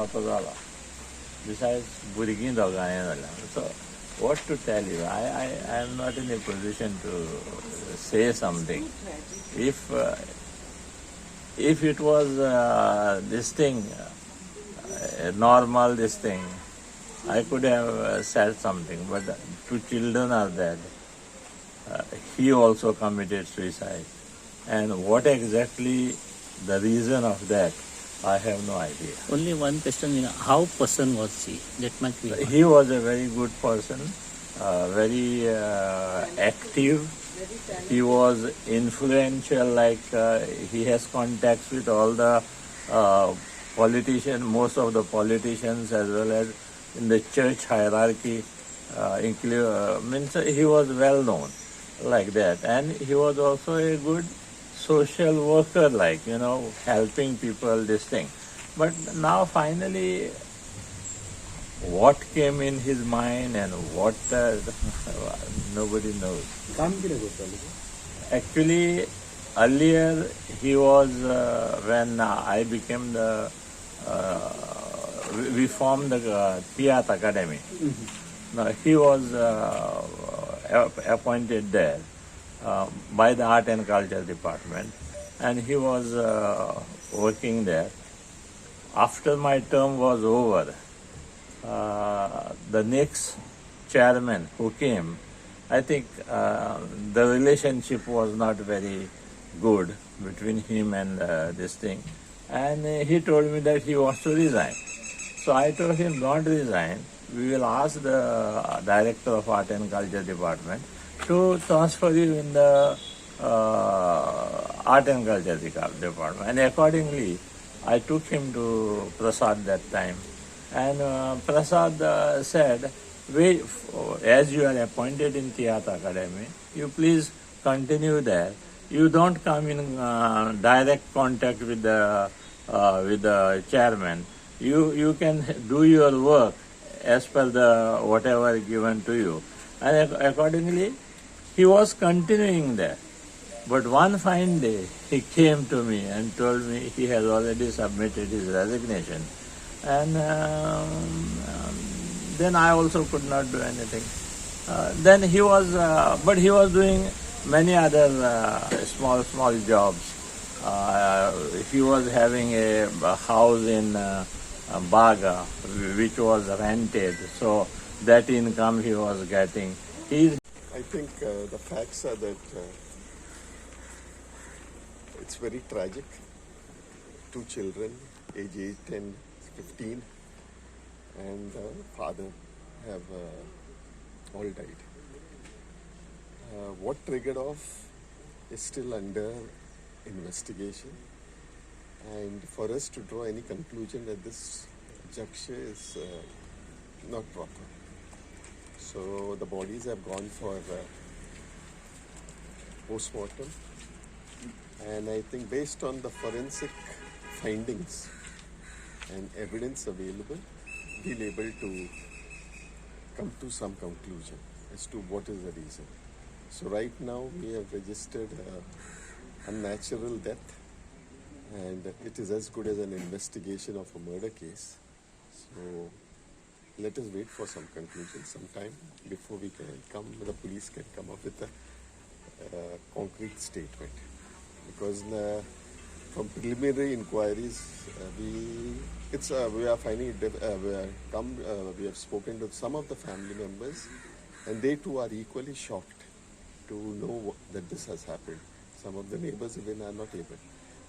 जातो जाला. Besides, भुरगीं दोगांय जाल्या. So, what to tell you? I am not in a position to say something. If it was this thing, normal this thing, I could have said something. But two children are dead. He also committed suicide. And what exactly the reason of that, I have no idea. Only one question, how person was he? That might be. He was a very good person, very active. He was influential, like he has contacts with all the politicians, most of the politicians, as well as in the church hierarchy. Means he was well known like that. And he was also a good social worker, like, helping people, this thing. But now finally, what came in his mind and what nobody knows. Actually, earlier he was, when I became we formed the theatre academy. Now, he was appointed there by the Art and Culture Department, and he was working there. After my term was over, the next chairman who came, I think the relationship was not very good between him and this thing, and he told me that he wants to resign. So I told him, don't resign. We will ask the director of Art and Culture Department to transfer you in the Art and Culture Department. And accordingly, I took him to Prasad that time. And Prasad said, wait, as you are appointed in Theatre Academy, you please continue there. You don't come in direct contact with the chairman. You can do your work as per the whatever given to you. And accordingly, he was continuing there. But one fine day, he came to me and told me he has already submitted his resignation. And then I also could not do anything. Then he was doing many other small jobs. He was having a house in Baga, which was rented. So that income he was getting. I think the facts are that it's very tragic. 2 children, age 8 and 15, and father have all died. What triggered off is still under investigation, and for us to draw any conclusion at this juncture is not proper. So the bodies have gone for post-mortem, and I think based on the forensic findings and evidence available, we'll be able to come to some conclusion as to what is the reason. So right now we have registered unnatural death, and it is as good as an investigation of a murder case. So let us wait for some conclusion sometime before we can the police can come up with a concrete statement. Because from preliminary inquiries, we are finding we have spoken to some of the family members, and they too are equally shocked to know that this has happened. Some of the neighbors even are not able.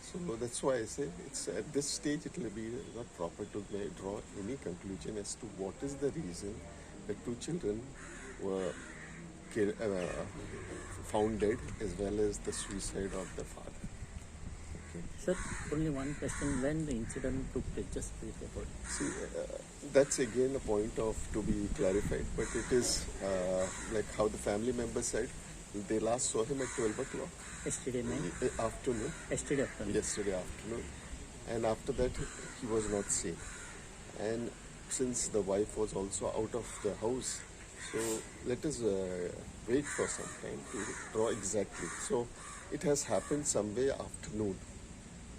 So that's why I say it's at this stage it will be not proper to draw any conclusion as to what is the reason that 2 children were found dead, as well as the suicide of the father. Sir, only one question. When the incident took place, just brief about it. See, that's again a point of to be clarified, but it is like how the family members said, they last saw him at 12 o'clock. Yesterday night? Afternoon. Yesterday afternoon. Yesterday afternoon. And after that, he was not seen. And since the wife was also out of the house, so let us wait for some time to draw exactly. So it has happened somewhere afternoon.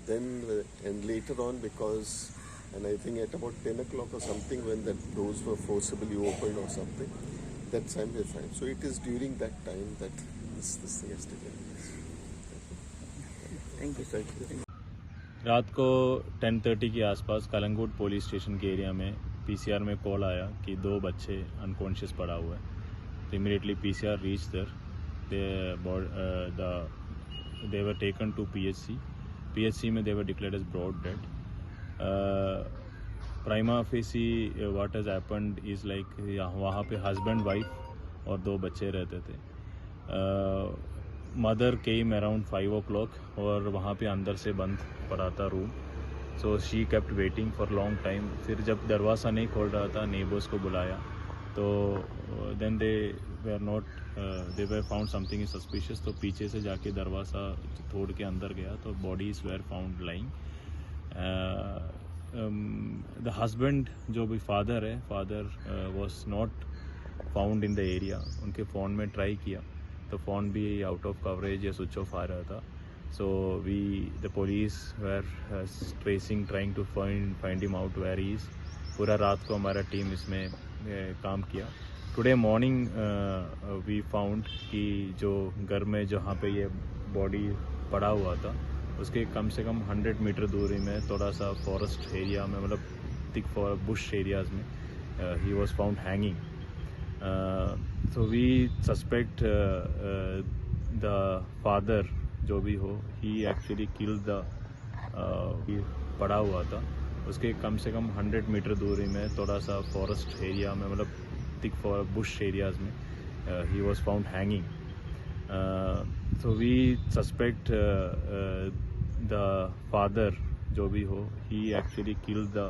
Then and later on, because And I think at about 10 o'clock or something, when the doors were forcibly opened or something, that time we find. So it is during that time that this thing has taken place. Thank you, sir. रात को 10:30 के आसपास Calangute police station के area में PCR में call आया कि 2 बच्चे अनकॉन्शियस पड़ा हुआ है. तो immediately PCR reach there. They were taken to PHC में they were declared as broad dead. Prima facie what has happened is like वहाँ पे husband wife और 2 बच्चे रहते थे. मदर केम अराउंड 5 o'clock और वहाँ पे अंदर से बंद पड़ा था room. So she kept waiting for long time. फिर जब दरवाज़ा नहीं खोल रहा था नेबर्स को बुलाया तो then they were found something is suspicious. तो पीछे से जाके दरवाज़ा तोड़ के अंदर गया तो bodies were found lying. The husband जो भी फादर है, father was not found in the area. उनके फ़ोन में ट्राई किया तो फ़ोन भी आउट ऑफ कवरेज या स्विच ऑफ आ रहा था. So the police were tracing trying to find him out where he is. पूरा रात को हमारा टीम इसमें काम किया. टुडे मॉर्निंग वी फाउंड कि जो घर में जहाँ पे ये बॉडी पड़ा हुआ था उसके कम से कम 100 मीटर दूरी में थोड़ा सा फॉरेस्ट एरिया में, मतलब थिक बुश एरियाज में he was found hanging. So we suspect the father जो भी हो, he actually killed the पड़ा हुआ था उसके कम से कम 100 मीटर दूरी में थोड़ा सा फॉरेस्ट एरिया में, मतलब थिक बुश एरियाज में he was found hanging. So we suspect the father जो भी हो, he actually killed the